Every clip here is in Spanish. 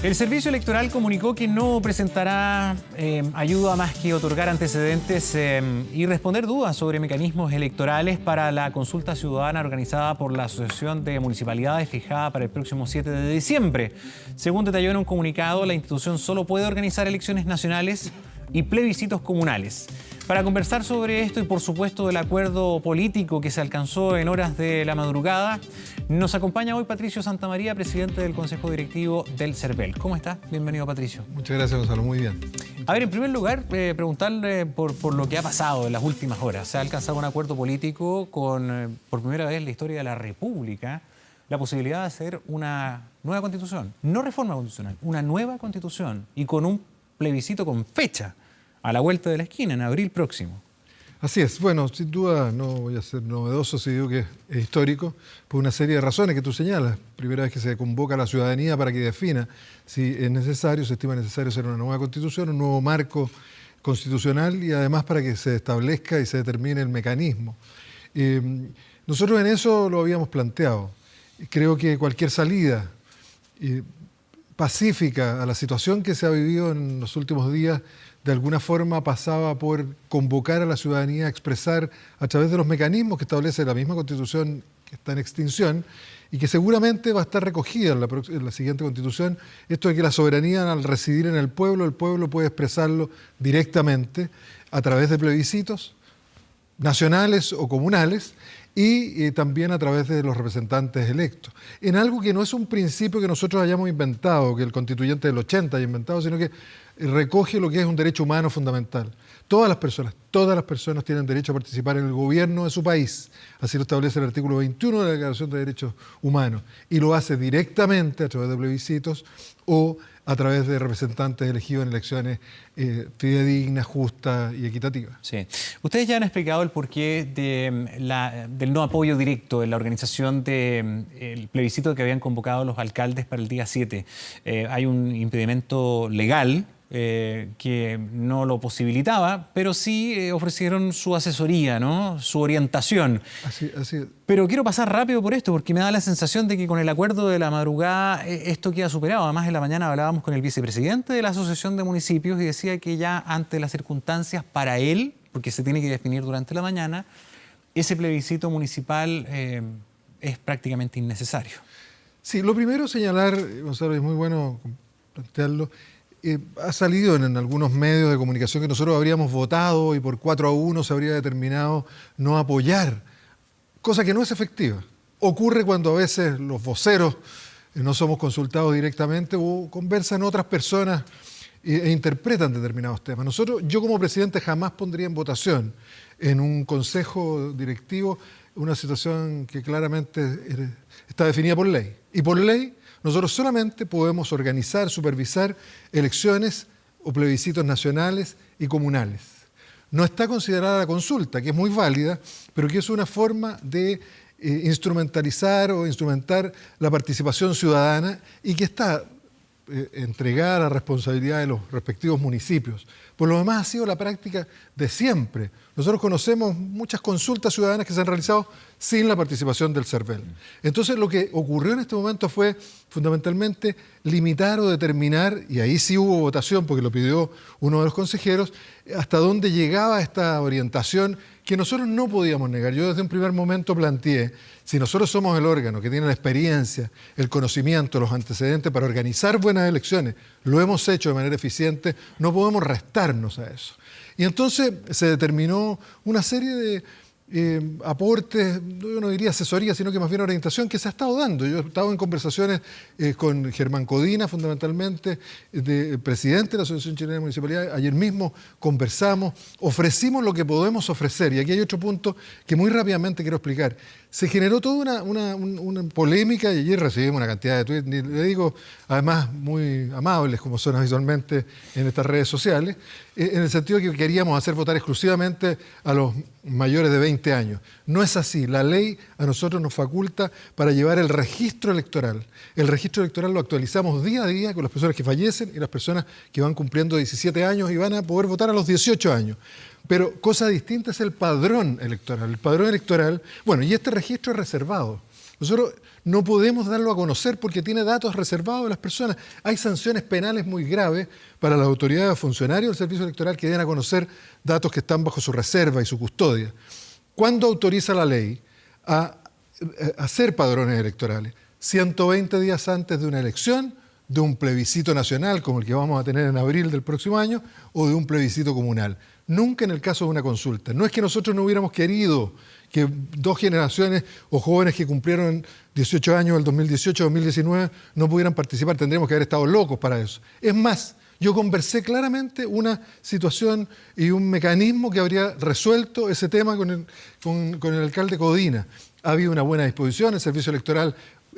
El Servicio Electoral comunicó que no presentará ayuda más que otorgar antecedentes y responder dudas sobre mecanismos electorales para la consulta ciudadana organizada por la Asociación de Municipalidades fijada para el próximo 7 de diciembre. Según detalló en un comunicado, la institución solo puede organizar elecciones nacionales y plebiscitos comunales. Para conversar sobre esto y por supuesto del acuerdo político que se alcanzó en horas de la madrugada, nos acompaña hoy Patricio Santamaría, presidente del Consejo Directivo del CERVEL. ¿Cómo está? Bienvenido, Patricio. Muchas gracias, Gonzalo. Muy bien. A ver, en primer lugar, preguntarle por lo que ha pasado en las últimas horas. Se ha alcanzado un acuerdo político con, por primera vez en la historia de la República, la posibilidad de hacer una nueva constitución. No reforma constitucional, una nueva constitución y con un plebiscito con fecha a la vuelta de la esquina, en abril próximo. Así es. Bueno, sin duda no voy a ser novedoso si digo que es histórico por una serie de razones que tú señalas. Primera vez que se convoca a la ciudadanía para que defina si es necesario, se estima necesario hacer una nueva constitución, un nuevo marco constitucional y además para que se establezca y se determine el mecanismo. Nosotros en eso lo habíamos planteado. Creo que cualquier salida pacífica a la situación que se ha vivido en los últimos días de alguna forma pasaba por convocar a la ciudadanía a expresar a través de los mecanismos que establece la misma Constitución que está en extinción y que seguramente va a estar recogida en la siguiente Constitución, esto de que la soberanía al residir en el pueblo puede expresarlo directamente a través de plebiscitos nacionales o comunales y también a través de los representantes electos. En algo que no es un principio que nosotros hayamos inventado, que el constituyente del 80 haya inventado, sino que recoge lo que es un derecho humano fundamental. Todas las personas tienen derecho a participar en el gobierno de su país. Así lo establece el artículo 21 de la Declaración de Derechos Humanos. Y lo hace directamente a través de plebiscitos o a través de representantes elegidos en elecciones fidedignas, justas y equitativas. Sí. Ustedes ya han explicado el porqué del no apoyo directo en la organización del plebiscito que habían convocado los alcaldes para el día 7. Hay un impedimento legal que no lo posibilitaba, pero sí ofrecieron su asesoría, ¿no? Su orientación. Así es. Pero quiero pasar rápido por esto, porque me da la sensación de que con el acuerdo de la madrugada esto queda superado. Además, en la mañana hablábamos con el vicepresidente de la Asociación de Municipios y decía que ya ante las circunstancias para él, porque se tiene que definir durante la mañana, ese plebiscito municipal es prácticamente innecesario. Sí, lo primero señalar, Gonzalo, es muy bueno plantearlo. Ha salido en algunos medios de comunicación que nosotros habríamos votado y por 4-1 se habría determinado no apoyar, cosa que no es efectiva. Ocurre cuando a veces los voceros no somos consultados directamente o conversan otras personas e interpretan determinados temas. Yo como presidente jamás pondría en votación en un consejo directivo una situación que claramente está definida por ley. Y por ley nosotros solamente podemos organizar, supervisar elecciones o plebiscitos nacionales y comunales. No está considerada la consulta, que es muy válida, pero que es una forma de instrumentar la participación ciudadana y que está entregada a la responsabilidad de los respectivos municipios. Por lo demás ha sido la práctica de siempre. Nosotros conocemos muchas consultas ciudadanas que se han realizado sin la participación del CERVEL. Entonces lo que ocurrió en este momento fue fundamentalmente limitar o determinar, y ahí sí hubo votación porque lo pidió uno de los consejeros, hasta dónde llegaba esta orientación que nosotros no podíamos negar. Yo desde un primer momento planteé, si nosotros somos el órgano que tiene la experiencia, el conocimiento, los antecedentes para organizar buenas elecciones, lo hemos hecho de manera eficiente, no podemos restarnos a eso. Y entonces se determinó una serie de aportes, yo no diría asesoría, sino que más bien orientación que se ha estado dando. Yo he estado en conversaciones con Germán Codina, fundamentalmente, presidente de la Asociación Chilena de Municipalidades. Ayer mismo conversamos, ofrecimos lo que podemos ofrecer. Y aquí hay otro punto que muy rápidamente quiero explicar. Se generó toda una polémica y ayer recibimos una cantidad de tweets, le digo, además muy amables como son habitualmente en estas redes sociales, en el sentido de que queríamos hacer votar exclusivamente a los mayores de 20 años. No es así. La ley a nosotros nos faculta para llevar el registro electoral. El registro electoral lo actualizamos día a día con las personas que fallecen y las personas que van cumpliendo 17 años y van a poder votar a los 18 años. Pero cosa distinta es el padrón electoral. El padrón electoral, bueno, y este registro es reservado. Nosotros no podemos darlo a conocer porque tiene datos reservados de las personas. Hay sanciones penales muy graves para las autoridades o funcionarios del servicio electoral que den a conocer datos que están bajo su reserva y su custodia. ¿Cuándo autoriza la ley a hacer padrones electorales? 120 días antes de una elección, de un plebiscito nacional como el que vamos a tener en abril del próximo año o de un plebiscito comunal. Nunca en el caso de una consulta. No es que nosotros no hubiéramos querido que dos generaciones o jóvenes que cumplieron 18 años el 2018-2019 no pudieran participar. Tendríamos que haber estado locos para eso. Es más, yo conversé claramente una situación y un mecanismo que habría resuelto ese tema con el alcalde Codina. Ha habido una buena disposición, el servicio electoral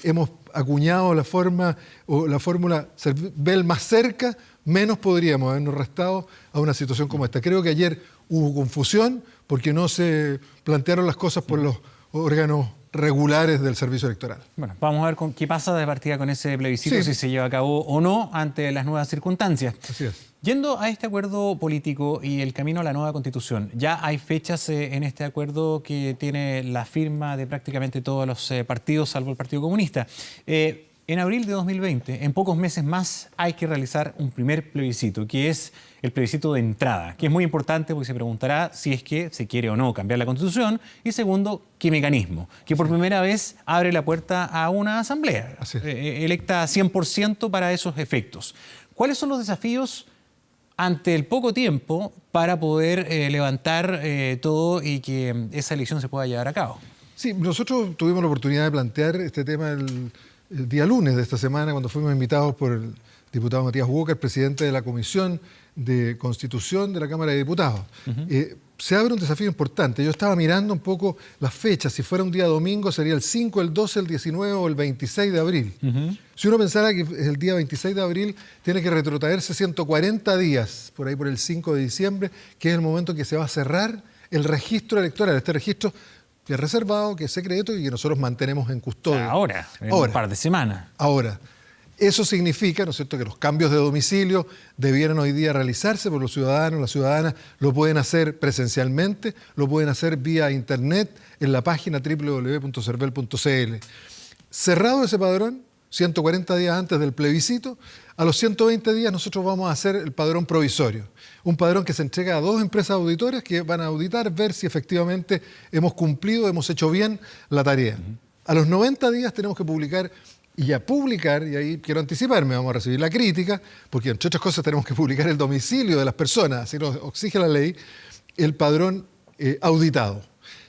hemos acuñado la forma o la fórmula ver más cerca, menos podríamos habernos restado a una situación como esta. Creo que ayer hubo confusión porque no se plantearon las cosas por los órganos regulares del servicio electoral. Bueno, vamos a ver qué pasa de partida con ese plebiscito, Sí. si se lleva a cabo o no ante las nuevas circunstancias. Así es. Yendo a este acuerdo político y el camino a la nueva Constitución, ya hay fechas en este acuerdo que tiene la firma de prácticamente todos los partidos, salvo el Partido Comunista. En abril de 2020, en pocos meses más, hay que realizar un primer plebiscito, que es el plebiscito de entrada, que es muy importante porque se preguntará si es que se quiere o no cambiar la Constitución, y segundo, qué mecanismo, que por primera vez abre la puerta a una asamblea electa 100% para esos efectos. ¿Cuáles son los desafíos ante el poco tiempo para poder levantar todo y que esa elección se pueda llevar a cabo? Sí, nosotros tuvimos la oportunidad de plantear este tema el día lunes de esta semana, cuando fuimos invitados por el diputado Matías Walker, presidente de la Comisión de Constitución de la Cámara de Diputados. Se abre un desafío importante. Yo estaba mirando un poco las fechas. Si fuera un día domingo, sería el 5, el 12, el 19 o el 26 de abril. Si uno pensara que el día 26 de abril tiene que retrotraerse 140 días, por ahí por el 5 de diciembre, que es el momento en que se va a cerrar el registro electoral. Este registro que es reservado, que es secreto y que nosotros mantenemos en custodia. Ahora, en un par de semanas. Ahora, eso significa, ¿no es cierto?, que los cambios de domicilio debieran hoy día realizarse por los ciudadanos, las ciudadanas lo pueden hacer presencialmente, lo pueden hacer vía internet en la página www.cervel.cl. Cerrado ese padrón, 140 días antes del plebiscito, a los 120 días nosotros vamos a hacer el padrón provisorio. Un padrón que se entrega a dos empresas auditoras que van a auditar, ver si efectivamente hemos cumplido, hemos hecho bien la tarea. A los 90 días tenemos que publicar, y ahí quiero anticiparme, vamos a recibir la crítica, porque entre otras cosas tenemos que publicar el domicilio de las personas, así nos exige la ley, el padrón auditado.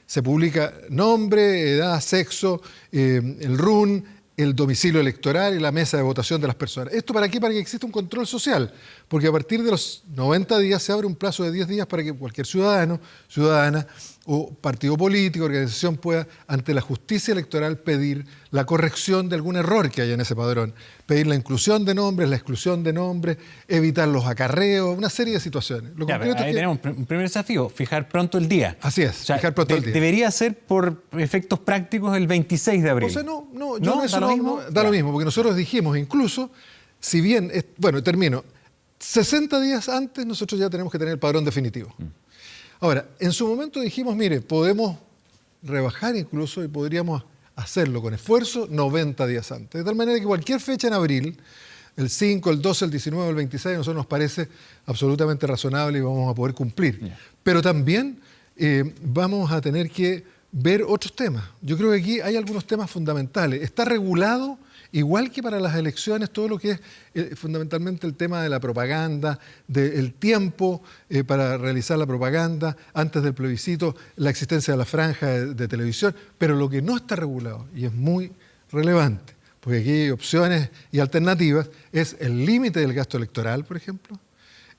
Se publica nombre, edad, sexo, el RUN, el domicilio electoral y la mesa de votación de las personas. ¿Esto para qué? Para que exista un control social, porque a partir de los 90 días se abre un plazo de 10 días para que cualquier ciudadano, ciudadana o partido político, organización pueda ante la justicia electoral pedir la corrección de algún error que haya en ese padrón, pedir la inclusión de nombres, la exclusión de nombres, evitar los acarreos, una serie de situaciones. Ahí tenemos un primer desafío, fijar pronto el día. Así es, fijar pronto el día. Debería ser por efectos prácticos el 26 de abril. O sea, da lo mismo, porque nosotros dijimos incluso, si bien, termino, 60 días antes nosotros ya tenemos que tener el padrón definitivo. Ahora, en su momento dijimos, mire, podemos rebajar incluso y podríamos hacerlo con esfuerzo 90 días antes. De tal manera que cualquier fecha en abril, el 5, el 12, el 19 o el 26, a nosotros nos parece absolutamente razonable y vamos a poder cumplir. Pero también vamos a tener que ver otros temas. Yo creo que aquí hay algunos temas fundamentales. Está regulado, igual que para las elecciones, todo lo que es fundamentalmente el tema de la propaganda, del tiempo para realizar la propaganda, antes del plebiscito, la existencia de la franja de televisión, pero lo que no está regulado, y es muy relevante, porque aquí hay opciones y alternativas, es el límite del gasto electoral, por ejemplo,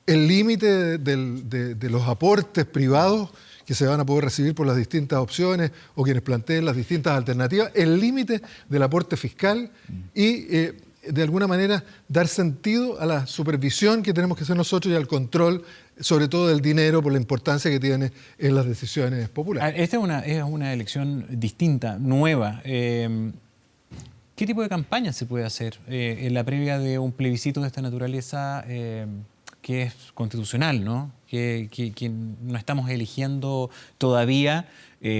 el límite de los aportes privados que se van a poder recibir por las distintas opciones o quienes planteen las distintas alternativas, el límite del aporte fiscal y, de alguna manera, dar sentido a la supervisión que tenemos que hacer nosotros y al control, sobre todo del dinero, por la importancia que tiene en las decisiones populares. Esta es una elección distinta, nueva. ¿Qué tipo de campaña se puede hacer en la previa de un plebiscito de esta naturaleza que es constitucional, ¿no? Que no estamos eligiendo todavía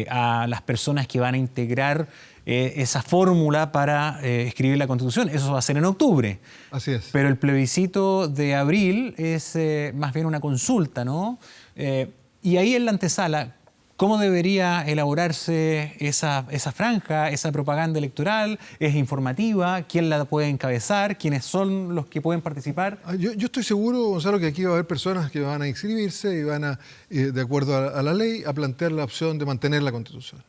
a las personas que van a integrar esa fórmula para escribir la Constitución. Eso va a ser en octubre. Así es. Pero el plebiscito de abril es más bien una consulta, ¿no? Y ahí en la antesala, ¿cómo debería elaborarse esa franja, esa propaganda electoral? ¿Es informativa? ¿Quién la puede encabezar? ¿Quiénes son los que pueden participar? Yo estoy seguro, Gonzalo, que aquí va a haber personas que van a inscribirse y van a, de acuerdo a la ley, a plantear la opción de mantener la Constitución.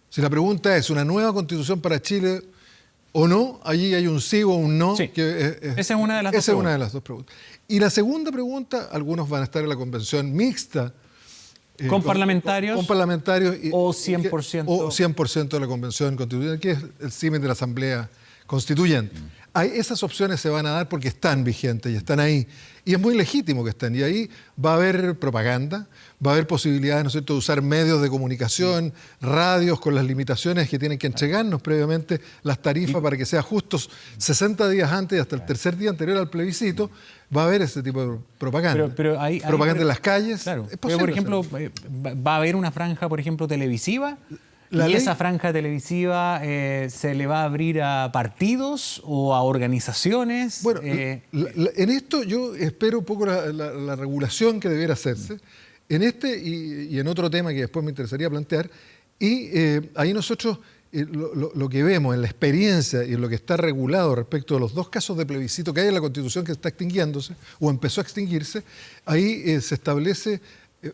Si la pregunta es ¿una nueva Constitución para Chile o no? Allí hay un sí o un no. Sí. Esa es una de las esa es una de las dos preguntas. Y la segunda pregunta, algunos van a estar en la convención mixta. ¿Con parlamentarios? Con parlamentarios. ¿O 100%? O 100% de la Convención Constituyente, que es el símil de la Asamblea Constituyente. Esas opciones se van a dar porque están vigentes y están ahí. Y es muy legítimo que estén. Y ahí va a haber propaganda, va a haber posibilidades, ¿no es cierto?, de usar medios de comunicación, radios, con las limitaciones que tienen que entregarnos previamente las tarifas para que sea justos 60 días antes y hasta el tercer día anterior al plebiscito. Va a haber ese tipo de propaganda. Pero propaganda en las calles. Claro. Es Pero, por ejemplo, ¿va a haber una franja, por ejemplo, televisiva? ¿Esa franja televisiva se le va a abrir a partidos o a organizaciones? Bueno, en esto yo espero un poco la regulación que debiera hacerse. En este y en otro tema que después me interesaría plantear. Y ahí nosotros lo que vemos en la experiencia y en lo que está regulado respecto de los dos casos de plebiscito que hay en la Constitución que está extinguiéndose o empezó a extinguirse, ahí se establece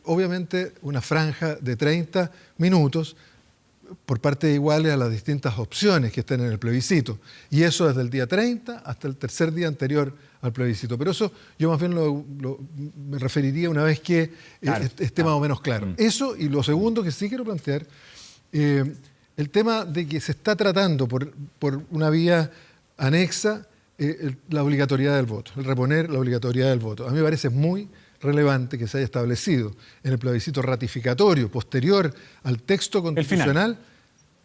obviamente una franja de 30 minutos por parte de iguales a las distintas opciones que están en el plebiscito. Y eso desde el día 30 hasta el tercer día anterior al plebiscito. Pero eso yo más bien me referiría una vez que esté más o menos claro. Eso, y lo segundo que sí quiero plantear, el tema de que se está tratando por una vía anexa la obligatoriedad del voto, el reponer la obligatoriedad del voto. A mí me parece muy relevante que se haya establecido en el plebiscito ratificatorio posterior al texto constitucional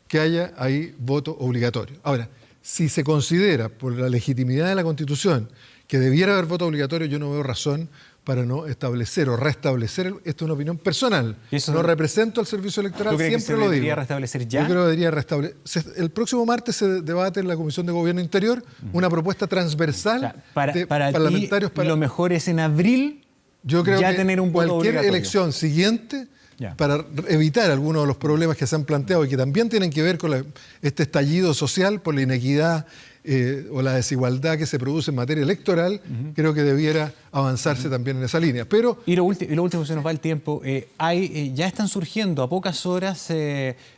que haya ahí voto obligatorio. Ahora, si se considera por la legitimidad de la Constitución que debiera haber voto obligatorio, yo no veo razón para no establecer o restablecer. Esto es una opinión personal. No represento al servicio electoral, siempre lo digo. ¿Debería restablecer ya? Yo creo que debería restablecer. El próximo martes se debate en la Comisión de Gobierno Interior una propuesta transversal de parlamentarios para... Lo mejor es en abril. Yo creo ya que tener un voto cualquier obligatorio. elección siguiente, para evitar algunos de los problemas que se han planteado y que también tienen que ver con este estallido social por la inequidad o la desigualdad que se produce en materia electoral, creo que debiera avanzarse también en esa línea. Pero, y lo último, se nos va el tiempo, ya están surgiendo a pocas horas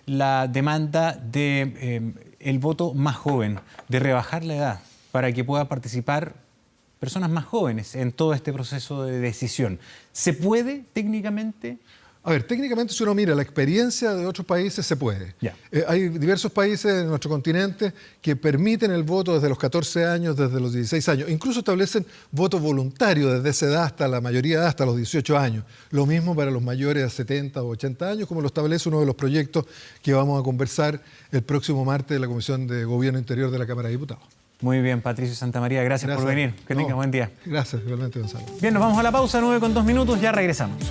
la demanda de el voto más joven, de rebajar la edad para que pueda participar personas más jóvenes en todo este proceso de decisión. ¿Se puede técnicamente? A ver, técnicamente si uno mira la experiencia de otros países, se puede. Hay diversos países en nuestro continente que permiten el voto desde los 14 años, desde los 16 años. Incluso establecen voto voluntario desde esa edad hasta la mayoría de edad, hasta los 18 años. Lo mismo para los mayores de 70 o 80 años, como lo establece uno de los proyectos que vamos a conversar el próximo martes en la Comisión de Gobierno Interior de la Cámara de Diputados. Muy bien, Patricio Santamaría, gracias por venir. Que tengas buen día. Gracias, igualmente, Gonzalo. Bien, nos vamos a la pausa, 9:02, ya regresamos.